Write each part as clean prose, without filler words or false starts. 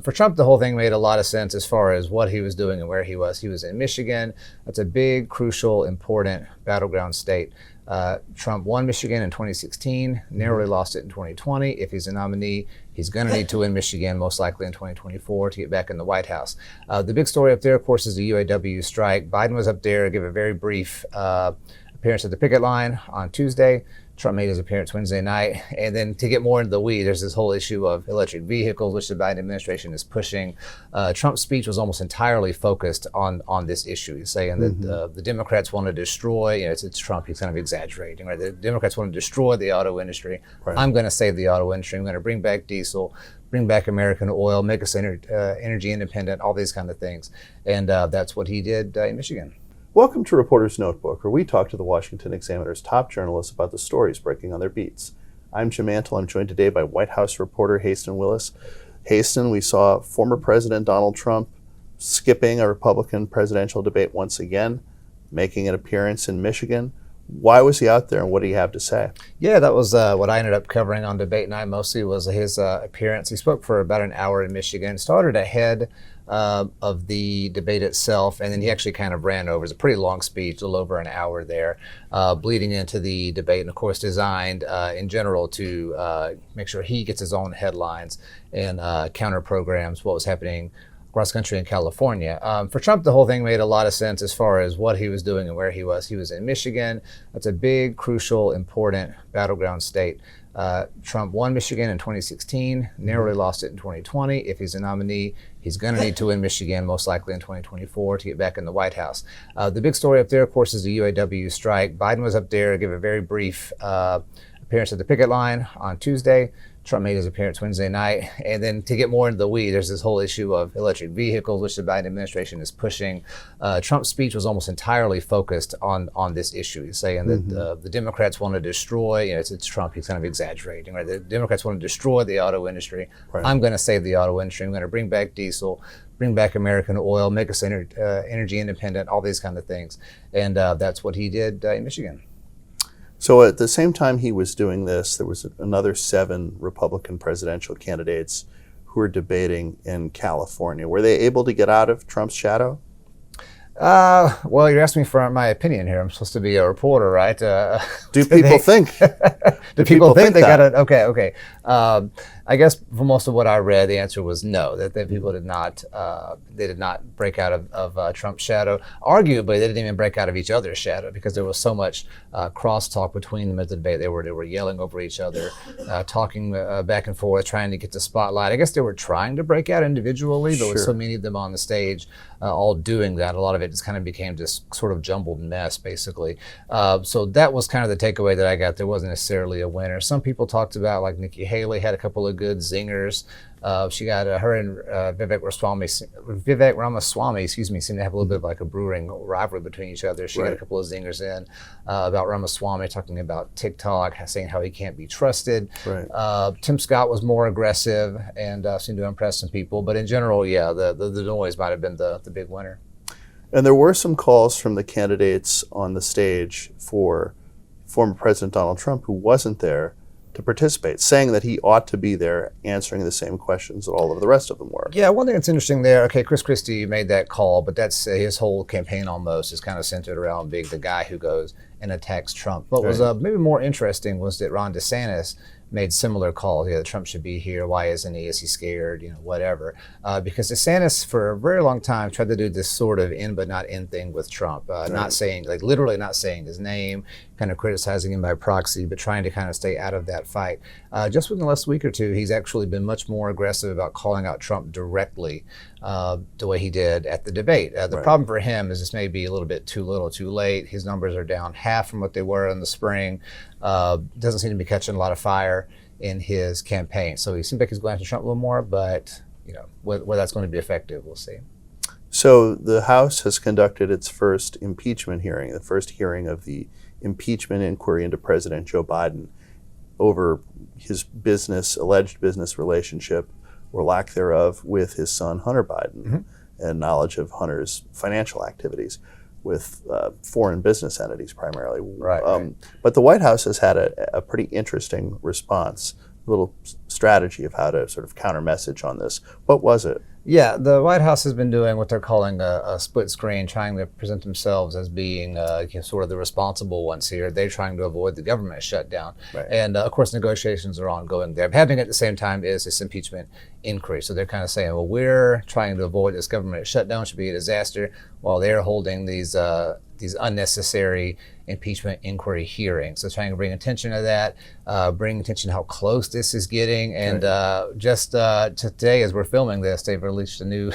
For Trump, the whole thing made a lot of sense as far as what he was doing and where he was. He was in Michigan. That's a big, crucial, important battleground state. Trump won Michigan in 2016, narrowly lost it in 2020. If he's a nominee, he's going to need to win Michigan, most likely in 2024, to get back in the White House. The big story up there, of course, is the UAW strike. Biden was up there to give a very brief appearance at the picket line on Tuesday. Trump made his appearance Wednesday night. And then to get more into the weeds, there's this whole issue of electric vehicles, which the Biden administration is pushing. Trump's speech was almost entirely focused on this issue. He's saying that the Democrats want to destroy, it's Trump, he's kind of exaggerating, right? The Democrats want to destroy the auto industry. Right. I'm going to save the auto industry. I'm going to bring back diesel, bring back American oil, make us energy independent, all these kind of things. And that's what he did in Michigan. Welcome to Reporter's Notebook, where we talk to the Washington Examiner's top journalists about the stories breaking on their beats. I'm Jim Antle. I'm joined today by White House reporter Haisten Willis. Haisten, we saw former President Donald Trump skipping a Republican presidential debate once again, making an appearance in Michigan. Why was he out there, and what do you have to say? Yeah, that was what I ended up covering on debate night mostly, was his appearance. He spoke for about an hour in Michigan, started ahead of the debate itself, and then he actually kind of ran over. It's a pretty long speech, a little over an hour there, bleeding into the debate, and of course designed in general to make sure he gets his own headlines and counter programs what was happening across country in California. For Trump, the whole thing made a lot of sense as far as what he was doing and where he was. He was in Michigan. That's a big, crucial, important battleground state. Trump won Michigan in 2016, narrowly lost it in 2020. If he's a nominee, he's going to need to win Michigan, most likely in 2024, to get back in the White House. The big story up there, of course, is the UAW strike. Biden was up there to give a very brief appearance at the picket line on Tuesday. Trump made his appearance Wednesday night. And then to get more into the weeds, there's this whole issue of electric vehicles, which the Biden administration is pushing. Trump's speech was almost entirely focused on this issue. He's saying that the Democrats want to destroy, it's Trump, he's kind of exaggerating, right? The Democrats want to destroy the auto industry. Right. I'm going to save the auto industry. I'm going to bring back diesel, bring back American oil, make us energy independent, all these kind of things. And that's what he did in Michigan. So at the same time he was doing this, there was another 7 Republican presidential candidates who were debating in California. Were they able to get out of Trump's shadow? Well, you're asking me for my opinion here. I'm supposed to be a reporter, right? Do people think? Do people think they got it? Okay. I guess for most of what I read, the answer was no. That people did not. They did not break out of Trump's shadow. Arguably, they didn't even break out of each other's shadow because there was so much crosstalk between them at the debate. They were yelling over each other, talking back and forth, trying to get the spotlight. I guess they were trying to break out individually, but with so many of them on the stage, all doing that, a lot of it just kind of became this sort of jumbled mess, basically. So that was kind of the takeaway that I got. There wasn't necessarily a winner. Some people talked about, like Nikki Haley had a couple of good zingers. She got her and Vivek Ramaswamy, seemed to have a little bit of like a brewing rivalry between each other. She got a couple of zingers in about Ramaswamy talking about TikTok, saying how he can't be trusted. Right. Tim Scott was more aggressive and seemed to impress some people. But in general, yeah, the noise might have been the big winner. And there were some calls from the candidates on the stage for former President Donald Trump, who wasn't there, to participate, saying that he ought to be there answering the same questions that all of the rest of them were. Yeah, one thing that's interesting there, okay, Chris Christie made that call, but that's his whole campaign almost is kind of centered around being the guy who goes and attacks Trump. What was maybe more interesting was that Ron DeSantis made similar calls. Yeah, Trump should be here. Why isn't he? Is he scared? Whatever. Because DeSantis, for a very long time, tried to do this sort of in but not in thing with Trump. Not saying, like literally not saying his name, kind of criticizing him by proxy, but trying to kind of stay out of that fight. Just within the last week or two, he's actually been much more aggressive about calling out Trump directly, the way he did at the debate. The problem for him is this may be a little bit too little, too late. His numbers are down half from what they were in the spring. Doesn't seem to be catching a lot of fire in his campaign. So he seems like he's going after Trump a little more, but whether that's going to be effective, we'll see. So the House has conducted its first impeachment hearing, the first hearing of the impeachment inquiry into President Joe Biden over his alleged business relationship or lack thereof with his son Hunter Biden and knowledge of Hunter's financial activities with foreign business entities primarily. Right. But the White House has had a pretty interesting response little strategy of how to sort of counter message on this. What was it? Yeah, the White House has been doing what they're calling a split screen, trying to present themselves as being sort of the responsible ones here. They're trying to avoid the government shutdown. Right. And of course, negotiations are ongoing there. Happening at the same time is this impeachment inquiry. So they're kind of saying, well, we're trying to avoid this government shutdown, should be a disaster, while they're holding these unnecessary impeachment inquiry hearings. So trying to bring attention to that, bring attention to how close this is getting. And just today, as we're filming this, they've released a new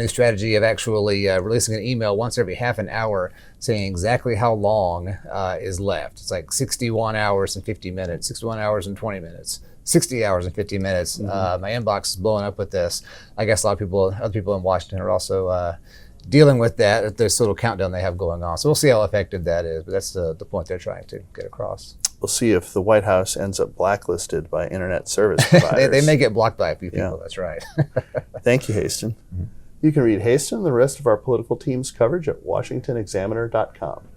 strategy of actually releasing an email once every half an hour saying exactly how long is left. It's like 61 hours and 50 minutes, 61 hours and 20 minutes. 60 hours and 50 minutes. My inbox is blowing up with this. I guess other people in Washington are also dealing with that, this little countdown they have going on. So we'll see how effective that is, but that's the point they're trying to get across. We'll see if the White House ends up blacklisted by internet service providers. they may get blocked by a few people, that's right. Thank you, Haisten. You can read Haisten and the rest of our political team's coverage at washingtonexaminer.com.